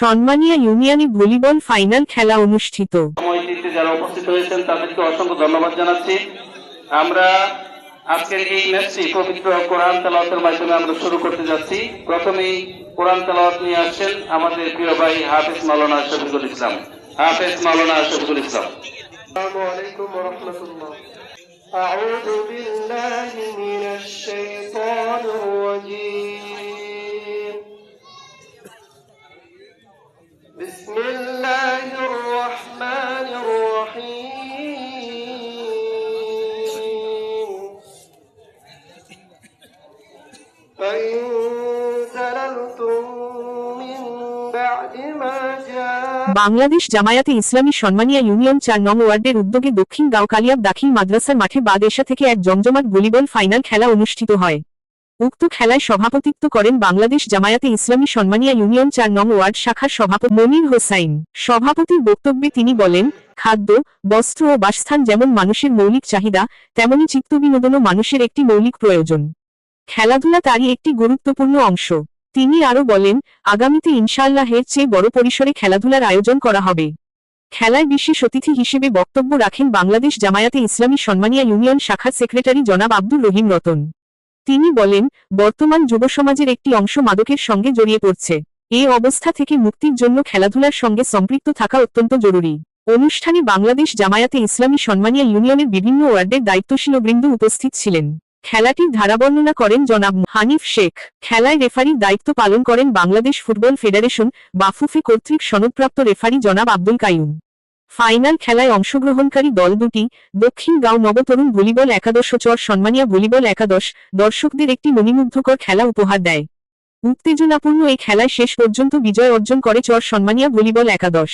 সন্মানিয়া ইউনিয়নে volleyball final খেলা অনুষ্ঠিত। সময়টিতে যারা উপস্থিত হয়েছেন তাদেরকে অসংখ্য ধন্যবাদ জানাচ্ছি। আমরা আজকের এই ম্যাচটি পবিত্র কোরআন তেলাওয়াতের মাধ্যমে আমরা শুরু করতে যাচ্ছি। প্রথমেই কোরআন তেলাওয়াত নিয়ে আসছেন আমাদের প্রিয় ভাই হাফেজ মাওলানা শফিকুল ইসলাম। হাফেজ মাওলানা শফিকুল ইসলাম। আসসালামু আলাইকুম ওয়া রাহমাতুল্লাহ। আউযু বিল্লাহি মিনাশ শাইতানির রাজীম। বিসমিল্লাহির রাহমানির রহিম। ফাইন যালালতুম মিন বা'দি মা বাংলাদেশ জামায়াতে ইসলামী সন্মানিয়া ইউনিয়ন ৪ নং ওয়ার্ডের উদ্যোগে দক্ষিণ গাঁও কালিয়াব দাখিল মাদ্রাসার মাঠে বাদেশা থেকে এক জমজমাট ভলিবল ফাইনাল খেলা অনুষ্ঠিত হয়। উক্ত খেলায় সভাপতিত্ব করেন বাংলাদেশ জামায়াতে ইসলামী সন্মানিয়া ইউনিয়ন ৪ নং ওয়ার্ড শাখার সভাপতি মনির হোসাইন। সভাপতির বক্তব্যে তিনি বলেন, খাদ্য, বস্ত্র ও বাসস্থান যেমন মানুষের মৌলিক চাহিদা, তেমনি চিত্তবিনোদনও মানুষের একটি মৌলিক প্রয়োজন। খেলাধুলা তারই একটি গুরুত্বপূর্ণ অংশ। তিনি আরও বলেন, আগামীতে ইনশাআল্লাহ এর চেয়ে বড় পরিসরে খেলাধুলার আয়োজন করা হবে। খেলায় বিশেষ অতিথি হিসেবে বক্তব্য রাখেন বাংলাদেশ জামায়াতে ইসলামী সন্মানিয়া ইউনিয়ন শাখার সেক্রেটারি জনাব আব্দুর রহিম রতন। তিনি বলেন, বর্তমান যুবসমাজের একটি অংশ মাদকের সঙ্গে জড়িয়ে পড়ছে। এই অবস্থা থেকে মুক্তির জন্য খেলাধুলার সঙ্গে সম্পৃক্ত থাকা অত্যন্ত জরুরি। অনুষ্ঠানে বাংলাদেশ জামায়াতে ইসলামী সন্মানিয়া ইউনিয়নের বিভিন্ন ওয়ার্ডের দায়িত্বশীল বৃন্দ উপস্থিত ছিলেন। খেলাটির ধারাবর্ণনা করেন জনাব হানিফ শেখ। খেলায় রেফারির দায়িত্ব পালন করেন বাংলাদেশ ফুটবল ফেডারেশন বাফুফে কর্তৃক সনদপ্রাপ্ত রেফারি জনাব আব্দুল কাইয়ুম। ফাইনাল খেলায় অংশগ্রহণকারী দল দুটি দক্ষিণ গাঁও নবতরুণ ভলিবল একাদশ ও চর সন্মানিয়া ভলিবল একাদশ দর্শকদের একটি মণিমুগ্ধকর খেলা উপহার দেয়। উত্তেজনাপূর্ণ এই খেলায় শেষ পর্যন্ত বিজয় অর্জন করে চর সন্মানিয়া ভলিবল একাদশ।